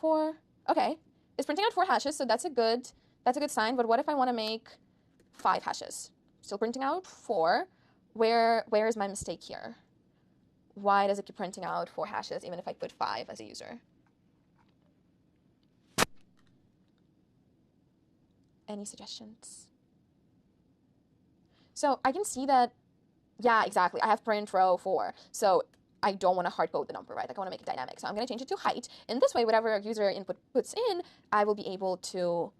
four. Okay, it's printing out 4 hashes, so that's a good sign. But what if I want to make 5 hashes? Still printing out 4. Where is my mistake here? Why does it keep printing out 4 hashes even if I put 5 as a user? Any suggestions? So I can see that, yeah, exactly. I have print row 4. So I don't want to hard code the number, right? Like I want to make it dynamic. So I'm going to change it to height. In this way, whatever user input puts in, I will be able to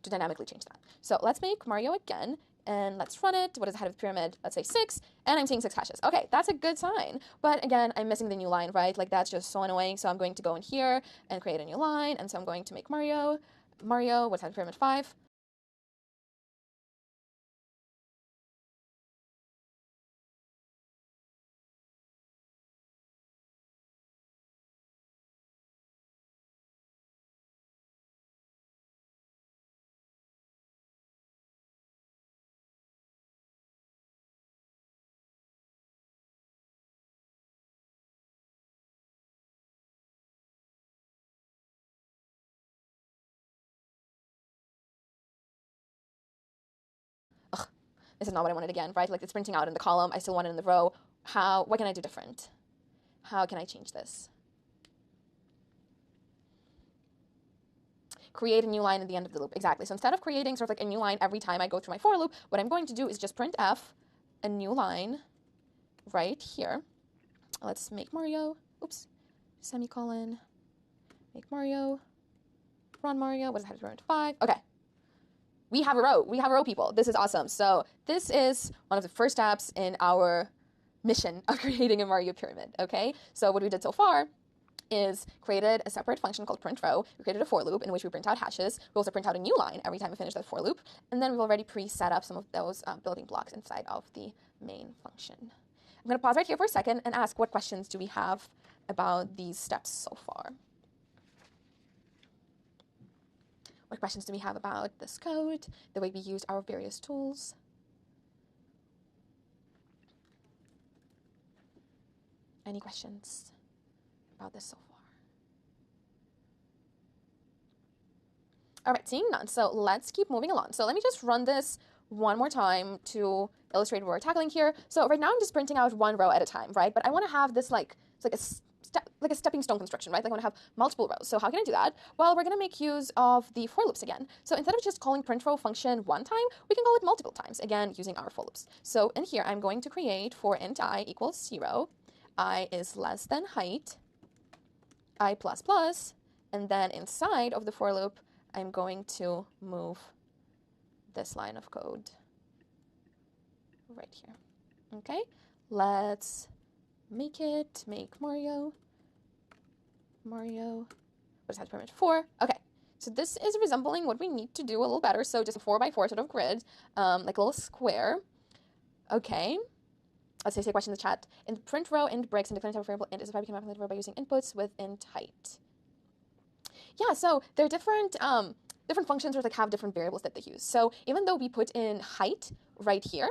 dynamically change that. So let's make Mario again. And let's run it. What is the head of the pyramid? Let's say 6. And I'm seeing 6 hashes. Okay, that's a good sign. But again, I'm missing the new line, right? Like that's just so annoying. So I'm going to go in here and create a new line. And so I'm going to make Mario, what's head of the pyramid? 5. this is not what I wanted again, right? Like it's printing out in the column. I still want it in the row. What can I do different? How can I change this? Create a new line at the end of the loop. Exactly. So instead of creating sort of like a new line every time I go through my for loop, what I'm going to do is just print f a new line right here. Let's make Mario. Oops. Semicolon. Make Mario. Run Mario. What does it have to print? 5. Okay. We have a row. We have a row, people. This is awesome. So this is one of the first steps in our mission of creating a Mario pyramid. Okay. So what we did so far is created a separate function called print row. We created a for loop in which we print out hashes. We also print out a new line every time we finish that for loop. And then we've already pre-set up some of those building blocks inside of the main function. I'm going to pause right here for a second and ask, what questions do we have about these steps so far? What questions do we have about this code, the way we use our various tools? Any questions about this so far? All right, seeing none. So let's keep moving along. So let me just run this one more time to illustrate what we're tackling here. So right now I'm just printing out one row at a time, right? But I want to have this like a stepping stone construction, right? Like I want to have multiple rows. So how can I do that? Well, we're going to make use of the for loops again. So instead of just calling print row function one time, we can call it multiple times, again, using our for loops. So in here, I'm going to create for int I equals 0, I is less than height, I plus plus, and then inside of the for loop, I'm going to move this line of code right here. Okay, let's make Mario. What does that print? 4. Okay, so this is resembling what we need to do a little better. So just a 4 by 4 sort of grid, like a little square. Okay, let's say a question in the chat. In the print row, int bricks and declare type variable int is if I become a row by using inputs with int height. Yeah, so there are different functions that like have different variables that they use. So even though we put in height right here,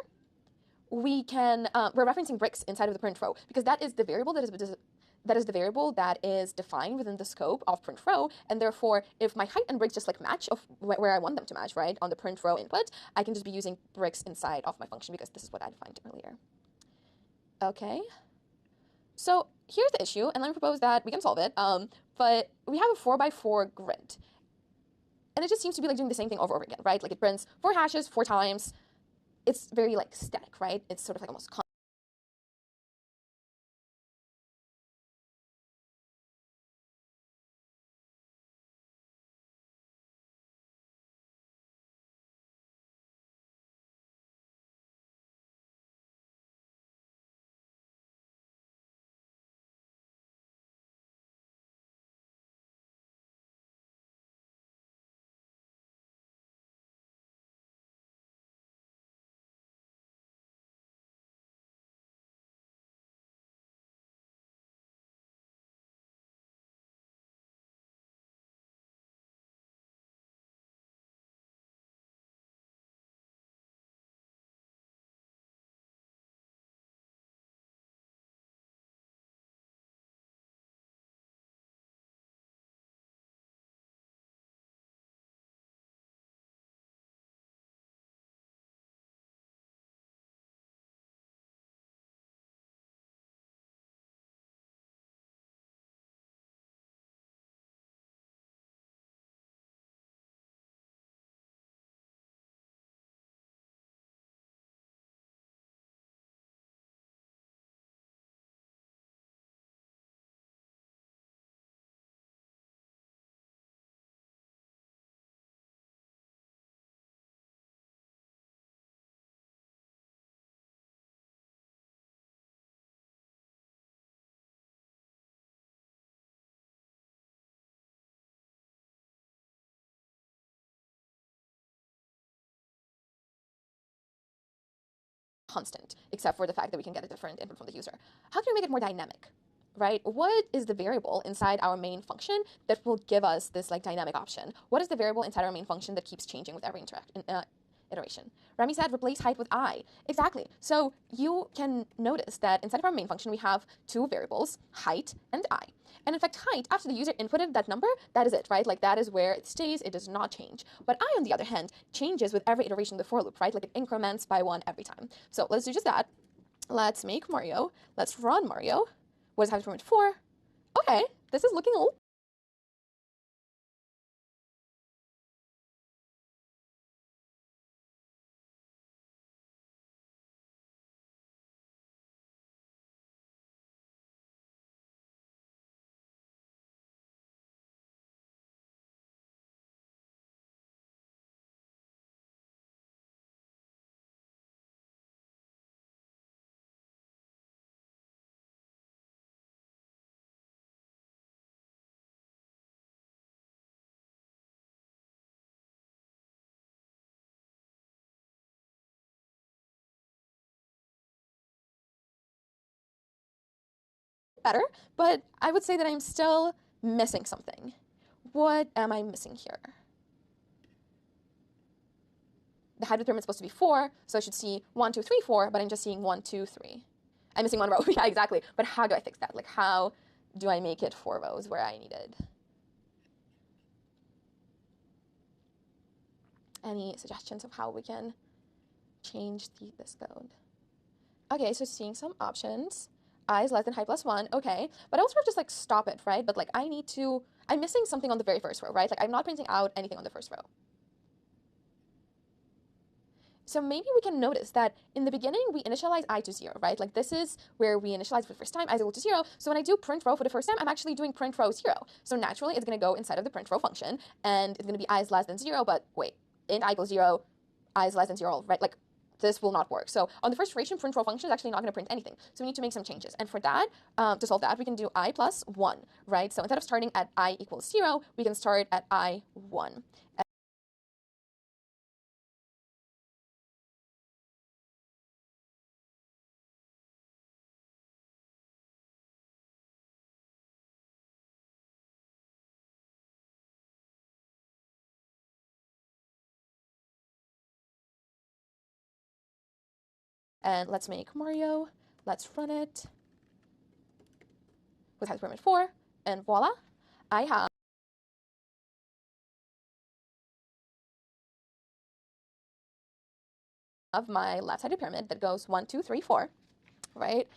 we can we're referencing bricks inside of the print row because that is the variable that is defined within the scope of print row, and therefore if my height and bricks just like match of where I want them to match, right, on the print row input, I can just be using bricks inside of my function because this is what I defined earlier. Okay, so here's the issue, and let me propose that we can solve it, but we have a 4 by 4 grid, and it just seems to be like doing the same thing over and over again, right? Like it prints 4 hashes 4 times. It's very like static, right? It's sort of like almost constant, except for the fact that we can get a different input from the user. How can we make it more dynamic, right? What is the variable inside our main function that will give us this like dynamic option? What is the variable inside our main function that keeps changing with every iteration. Remy said replace height with I. Exactly. So you can notice that inside of our main function, we have two variables, height and I. And in fact, height, after the user inputted that number, that is it, right? Like that is where it stays, it does not change. But I, on the other hand, changes with every iteration of the for loop, right? Like it increments by 1 every time. So let's do just that. Let's make Mario. Let's run Mario. What is height determinant 4? Okay, this is looking a little better, but I would say that I'm still missing something. What am I missing here? The height determinant is supposed to be 4, so I should see 1, 2, 3, 4, but I'm just seeing 1, 2, 3. I'm missing one row. Yeah, exactly. But how do I fix that? Like, how do I make it 4 rows where I needed? Any suggestions of how we can change this code? Okay, so seeing some options. I is less than height plus 1, okay. But I also just like stop it, right? But like I'm missing something on the very first row, right? Like I'm not printing out anything on the first row. So maybe we can notice that in the beginning, we initialize I to 0, right? Like this is where we initialize for the first time, I is equal to 0. So when I do print row for the first time, I'm actually doing print row 0. So naturally, it's going to go inside of the print row function, and it's going to be I is less than 0, but wait, int I equals 0, I is less than 0, right? Like this will not work. So on the first iteration, print row function is actually not going to print anything. So we need to make some changes. And for that, to solve that, we can do I plus 1, right? So instead of starting at I equals 0, we can start at I 1. And let's make Mario. Let's run it with height determinant 4. And voila, I have my left-sided pyramid that goes 1, 2, 3, 4, right?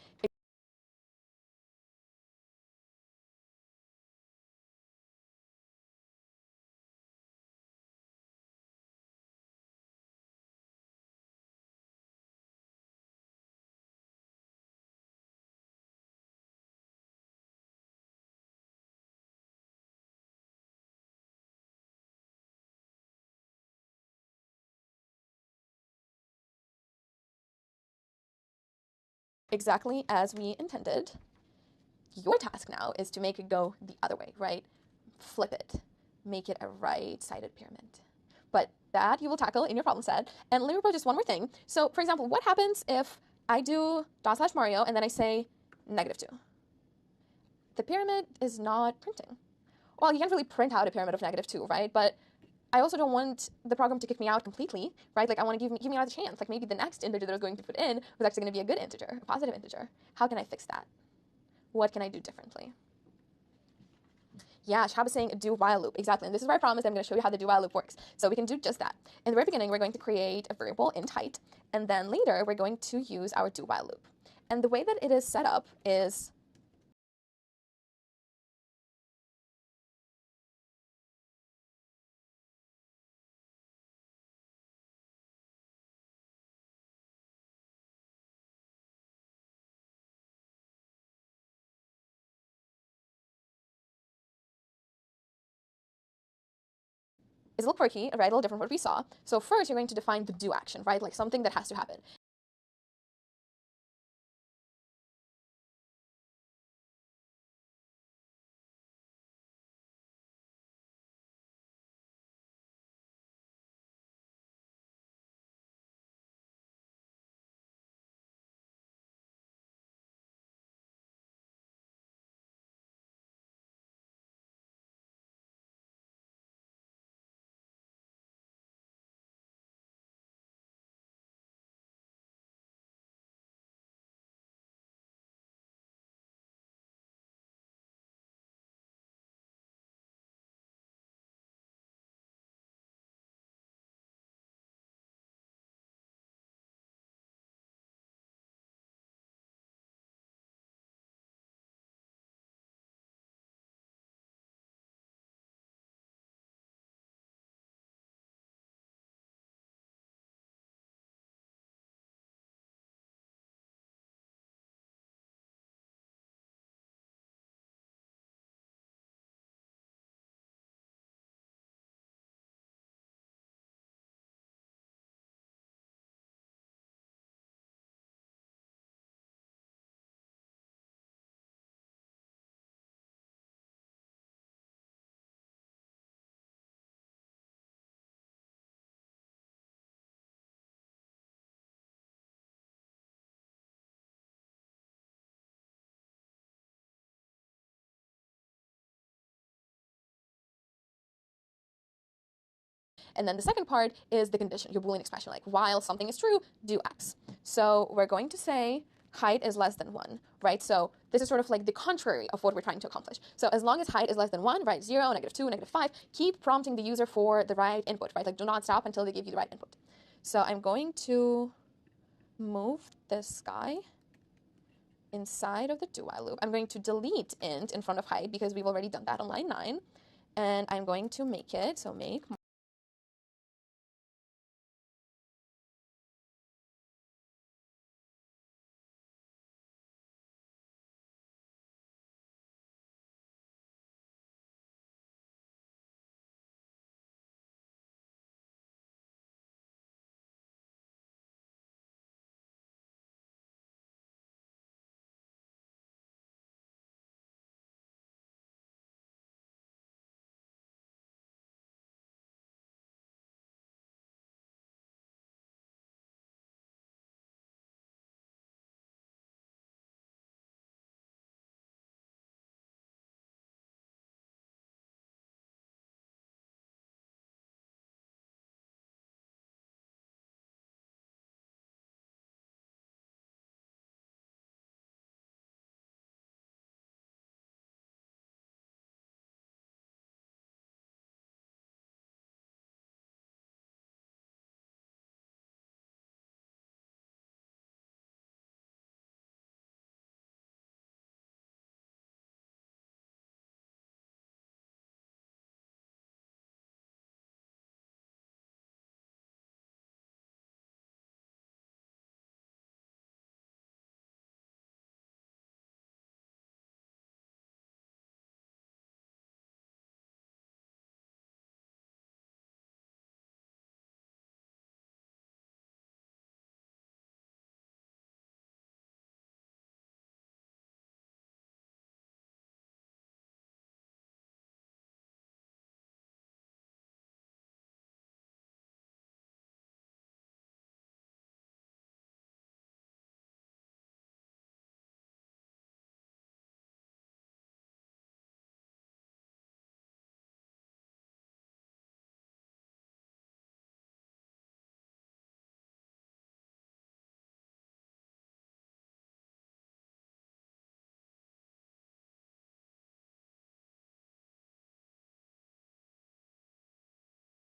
Exactly as we intended. Your task now is to make it go the other way, right? Flip it, make it a right-sided pyramid. But that you will tackle in your problem set. And let me report just one more thing. So for example, what happens if I do /Mario and then I say -2? The pyramid is not printing. Well, you can't really print out a pyramid of -2, right? But I also don't want the program to kick me out completely, right? Like I want to give me another chance. Like maybe the next integer that I was going to put in was actually going to be a good integer, a positive integer. How can I fix that? What can I do differently? Yeah, Shab is saying a do while loop. Exactly. And this is where I promised I'm going to show you how the do while loop works. So we can do just that. In the very beginning, we're going to create a variable int height. And then later, we're going to use our do while loop. And the way that it is set up is a little quirky, right? A little different from what we saw. So first, you're going to define the do action, right? Like something that has to happen. And then the second part is the condition, your Boolean expression, like while something is true, do X. So we're going to say height is less than 1, right? So this is sort of like the contrary of what we're trying to accomplish. So as long as height is less than 1, write 0, -2, -5, keep prompting the user for the right input, right? Like do not stop until they give you the right input. So I'm going to move this guy inside of the do while loop. I'm going to delete int in front of height because we've already done that on line 9. And I'm going to make it, so make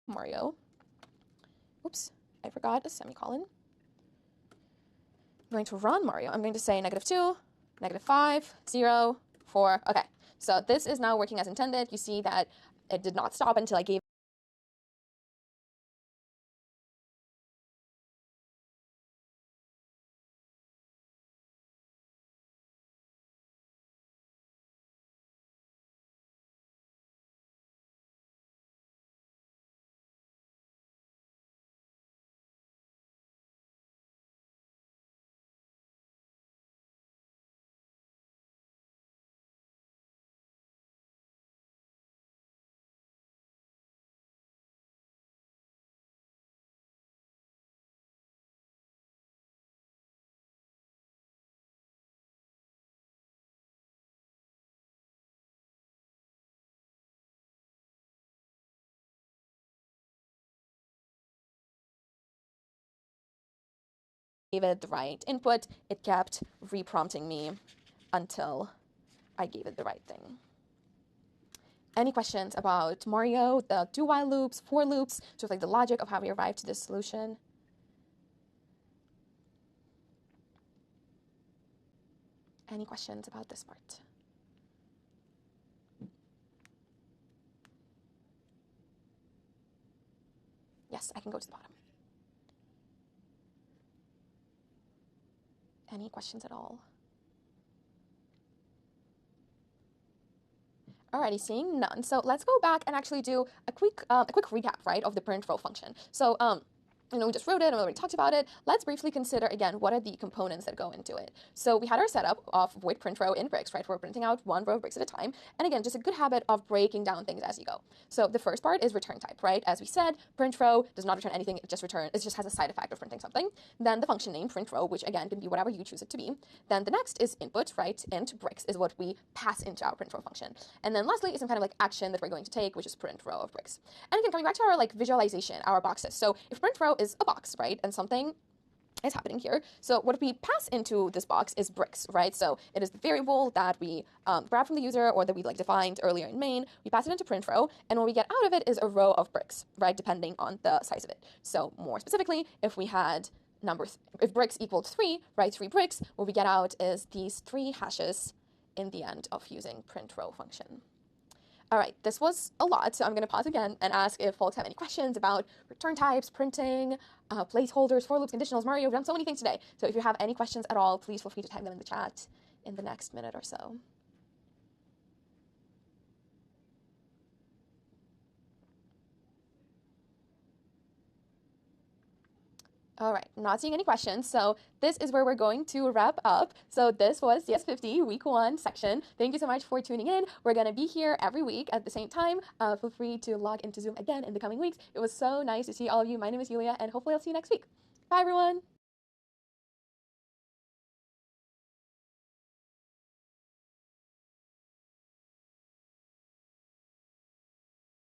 Mario. Oops, I forgot a semicolon. I'm going to run Mario. I'm going to say -2, -5, 0, 4. Okay, so this is now working as intended. You see that it did not stop until I gave it the right input, it kept reprompting me until I gave it the right thing. Any questions about Mario, the do while loops, for loops, sort of like the logic of how we arrived to this solution? Any questions about this part? Yes, I can go to the bottom. Any questions at all? Alrighty, seeing none. So let's go back and actually do a quick recap, right, of the print row function. So I know we just wrote it and we already talked about it. Let's briefly consider again what are the components that go into it. So we had our setup of void print row in bricks, right? We're printing out one row of bricks at a time. And again, just a good habit of breaking down things as you go. So the first part is return type, right? As we said, print row does not return anything, it just has a side effect of printing something. Then the function name, print row, which again can be whatever you choose it to be. Then the next is input, right? Int bricks is what we pass into our print row function. And then lastly is some kind of like action that we're going to take, which is print row of bricks. And again, coming back to our like visualization, our boxes. So if print row is a box, right? And something is happening here. So what we pass into this box is bricks, right? So it is the variable that we grab from the user or that we like defined earlier in main. We pass it into print row, and what we get out of it is a row of bricks, right? Depending on the size of it. So more specifically, if we had if bricks equaled 3, right? 3 bricks, what we get out is these 3 hashes in the end of using print row function. All right, this was a lot, so I'm going to pause again and ask if folks have any questions about return types, printing, placeholders, for loops, conditionals. Mario, we've done so many things today. So if you have any questions at all, please feel free to type them in the chat in the next minute or so. All right, not seeing any questions, so this is where we're going to wrap up. So this was CS50 week 1 section. Thank you so much for tuning in. We're going to be here every week at the same time. Feel free to log into Zoom again in the coming weeks. It was so nice to see all of you. My name is Yulia, and hopefully I'll see you next week. Bye, everyone.